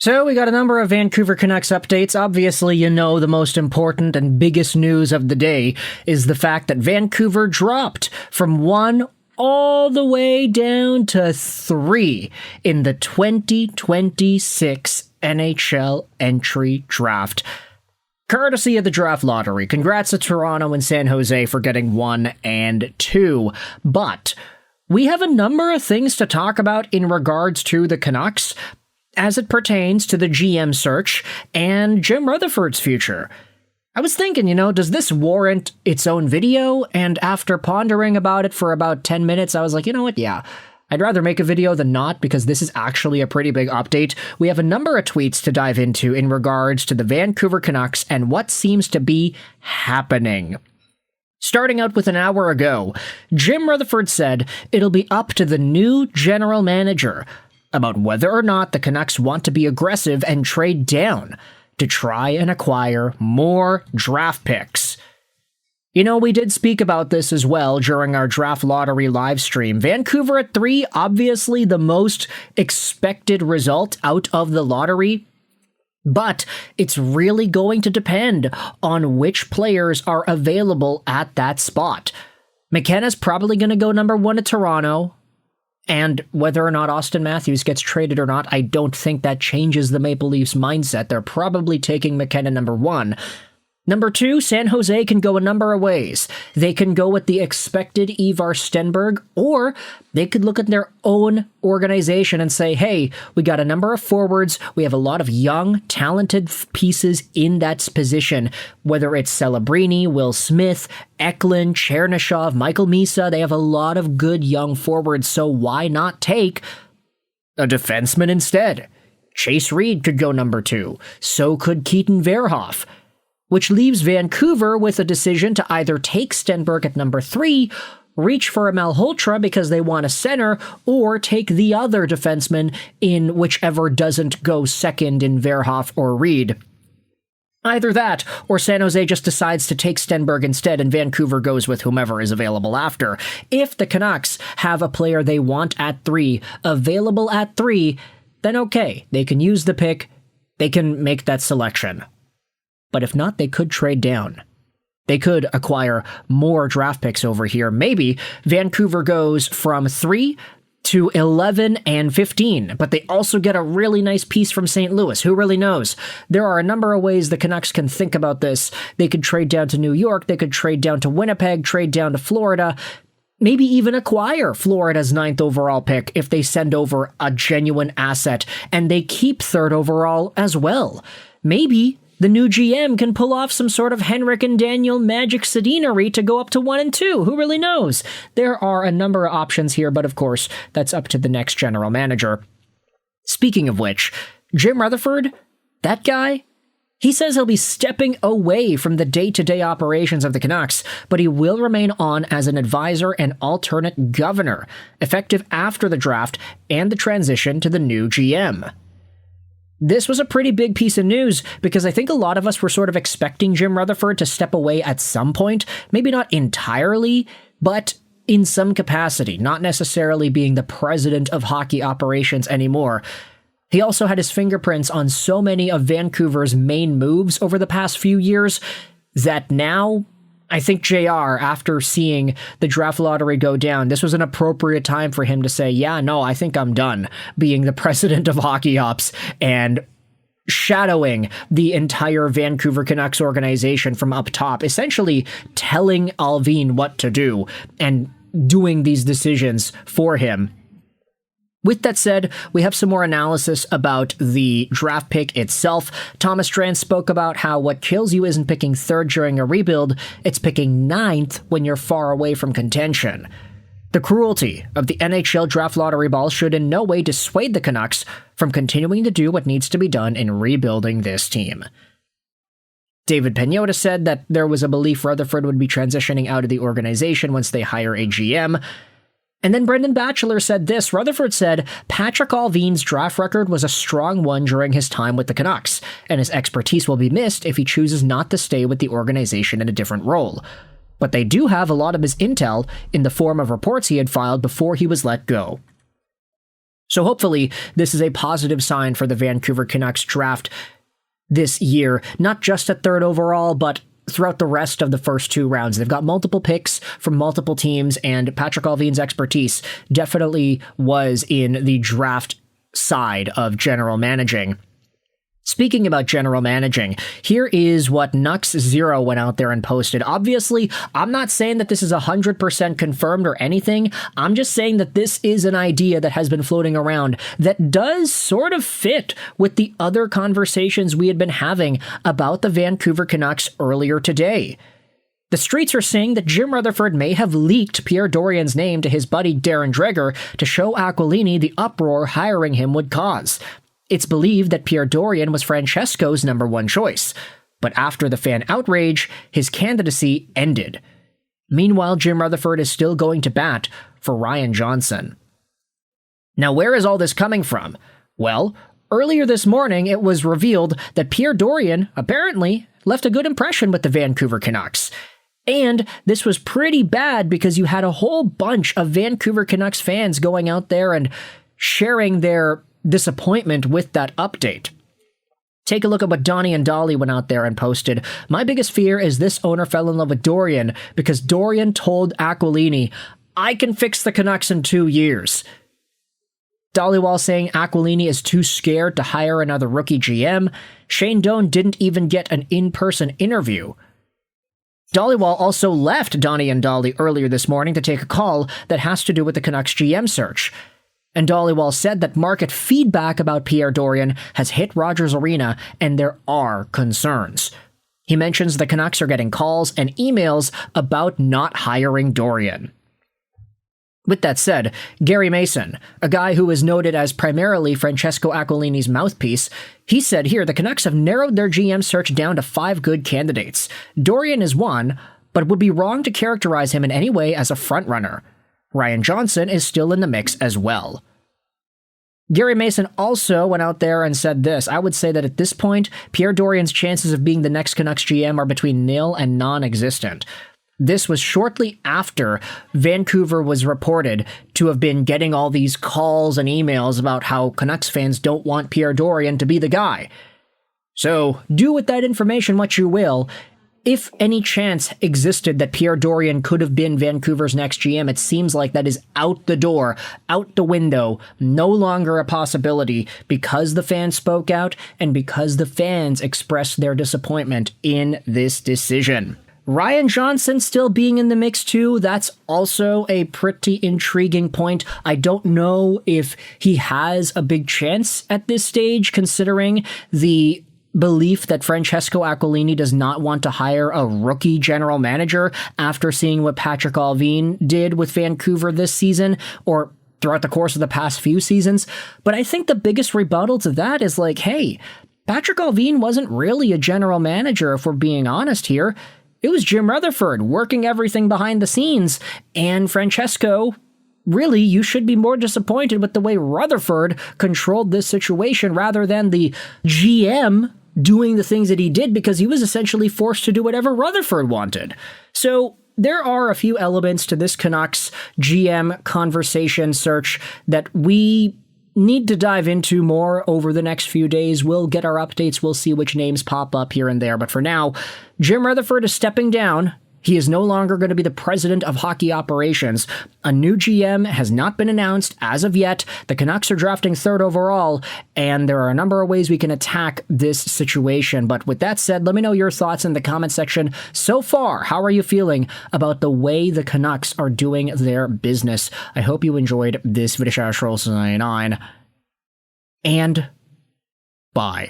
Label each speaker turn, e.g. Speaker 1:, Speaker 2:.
Speaker 1: So we got a number of Vancouver Canucks updates. Obviously, you know the most important and biggest news of the day is the fact that Vancouver dropped from 1 all the way down to 3 in the 2026 NHL Entry Draft. Courtesy of the draft lottery. Congrats to Toronto and San Jose for getting 1 and 2. But we have a number of things to talk about in regards to the Canucks as it pertains to the GM search and Jim Rutherford's future. I was thinking, does this warrant its own video? And after pondering about it for about 10 minutes, I was like, you know what? Yeah, I'd rather make a video than not because this is actually a pretty big update. We have a number of tweets to dive into in regards to the Vancouver Canucks and what seems to be happening. Starting out with an hour ago, Jim Rutherford said it'll be up to the new general manager about whether or not the Canucks want to be aggressive and trade down to try and acquire more draft picks. We did speak about this as well during our draft lottery live stream. Vancouver at 3, obviously the most expected result out of the lottery, but it's really going to depend on which players are available at that spot. McKenna's probably going to go number 1 to Toronto. And whether or not Austin Matthews gets traded or not, I don't think that changes the Maple Leafs' mindset. They're probably taking McKenna number 1. Number 2, San Jose can go a number of ways. They can go with the expected Ivar Stenberg, or they could look at their own organization and say, hey, we got a number of forwards. We have a lot of young, talented pieces in that position, whether it's Celebrini, Will Smith, Eklund, Chernyshov, Michael Misa. They have a lot of good young forwards, so why not take a defenseman instead? Chase Reed could go number 2. So could Keaton Verhoff, which leaves Vancouver with a decision to either take Stenberg at number 3, reach for a Malhotra because they want a center, or take the other defenseman in whichever doesn't go second in Verhoff or Reed. Either that, or San Jose just decides to take Stenberg instead and Vancouver goes with whomever is available after. If the Canucks have a player they want at 3, available at 3, then okay, they can use the pick, they can make that selection. But if not, they could trade down. They could acquire more draft picks over here. Maybe Vancouver goes from 3 to 11 and 15, but they also get a really nice piece from St. Louis. Who really knows? There are a number of ways the Canucks can think about this. They could trade down to New York. They could trade down to Winnipeg, trade down to Florida, maybe even acquire Florida's 9th overall pick if they send over a genuine asset and they keep 3rd overall as well. Maybe the new GM can pull off some sort of Henrik and Daniel magic Sedinery to go up to 1 and 2. Who really knows? There are a number of options here, but of course, that's up to the next general manager. Speaking of which, Jim Rutherford, that guy, he says he'll be stepping away from the day-to-day operations of the Canucks, but he will remain on as an advisor and alternate governor, effective after the draft and the transition to the new GM. This was a pretty big piece of news because I think a lot of us were sort of expecting Jim Rutherford to step away at some point, maybe not entirely, but in some capacity, not necessarily being the president of hockey operations anymore. He also had his fingerprints on so many of Vancouver's main moves over the past few years that now I think JR, after seeing the draft lottery go down, this was an appropriate time for him to say, yeah, no, I think I'm done being the president of hockey ops and shadowing the entire Vancouver Canucks organization from up top, essentially telling Alvin what to do and doing these decisions for him. With that said, we have some more analysis about the draft pick itself. Thomas Strand spoke about how what kills you isn't picking 3rd during a rebuild, it's picking 9th when you're far away from contention. The cruelty of the NHL draft lottery ball should in no way dissuade the Canucks from continuing to do what needs to be done in rebuilding this team. David Pagnotta said that there was a belief Rutherford would be transitioning out of the organization once they hire a GM. And then Brendan Batchelor said this. Rutherford said, Patrick Alvin's draft record was a strong one during his time with the Canucks, and his expertise will be missed if he chooses not to stay with the organization in a different role. But they do have a lot of his intel in the form of reports he had filed before he was let go. So hopefully this is a positive sign for the Vancouver Canucks draft this year, not just at third overall, but throughout the rest of the first 2 rounds. They've got multiple picks from multiple teams, and Patrick Allvin's expertise definitely was in the draft side of general managing. Speaking about general managing, here is what Nux0 went out there and posted. Obviously, I'm not saying that this is 100% confirmed or anything. I'm just saying that this is an idea that has been floating around that does sort of fit with the other conversations we had been having about the Vancouver Canucks earlier today. The streets are saying that Jim Rutherford may have leaked Pierre Dorion's name to his buddy Darren Dreger to show Aquilini the uproar hiring him would cause. It's believed that Pierre Dorion was Francesco's number 1 choice, but after the fan outrage, his candidacy ended. Meanwhile, Jim Rutherford is still going to bat for Ryan Johnson. Now, where is all this coming from? Well, earlier this morning, it was revealed that Pierre Dorion apparently left a good impression with the Vancouver Canucks. And this was pretty bad because you had a whole bunch of Vancouver Canucks fans going out there and sharing their disappointment with that update. Take a look at what Donnie and Dolly went out there and posted. My biggest fear is this owner fell in love with Dorion because Dorion told Aquilini, I can fix the Canucks in 2 years. Dollywall saying Aquilini is too scared to hire another rookie GM. Shane Doan didn't even get an in-person interview. Dollywall also left Donnie and Dolly earlier this morning to take a call that has to do with the Canucks GM search. And Dollywall said that market feedback about Pierre Dorion has hit Rogers Arena and there are concerns. He mentions the Canucks are getting calls and emails about not hiring Dorion. With that said, Gary Mason, a guy who is noted as primarily Francesco Aquilini's mouthpiece, he said here the Canucks have narrowed their GM search down to 5 good candidates. Dorion is one, but it would be wrong to characterize him in any way as a frontrunner. Ryan Johnson is still in the mix as well. Gary Mason also went out there and said this. I would say that at this point, Pierre Dorion's chances of being the next Canucks GM are between nil and non-existent. This was shortly after Vancouver was reported to have been getting all these calls and emails about how Canucks fans don't want Pierre Dorion to be the guy. So do with that information what you will. If any chance existed that Pierre Dorion could have been Vancouver's next GM, it seems like that is out the door, out the window, no longer a possibility because the fans spoke out and because the fans expressed their disappointment in this decision. Ryan Johnson still being in the mix too, that's also a pretty intriguing point. I don't know if he has a big chance at this stage, considering the belief that Francesco Aquilini does not want to hire a rookie general manager after seeing what Patrick Allvin did with Vancouver this season, or throughout the course of the past few seasons. But I think the biggest rebuttal to that is like, hey, Patrick Allvin wasn't really a general manager, if we're being honest here. It was Jim Rutherford working everything behind the scenes, and Francesco, really, you should be more disappointed with the way Rutherford controlled this situation rather than the GM doing the things that he did, because he was essentially forced to do whatever Rutherford wanted. So there are a few elements to this Canucks GM conversation search that we need to dive into more over the next few days. We'll get our updates. We'll see which names pop up here and there. But for now, Jim Rutherford is stepping down. He is no longer going to be the president of hockey operations. A new GM has not been announced as of yet. The Canucks are drafting 3rd overall, and there are a number of ways we can attack this situation. But with that said, let me know your thoughts in the comment section. So far, how are you feeling about the way the Canucks are doing their business? I hope you enjoyed this video. And bye.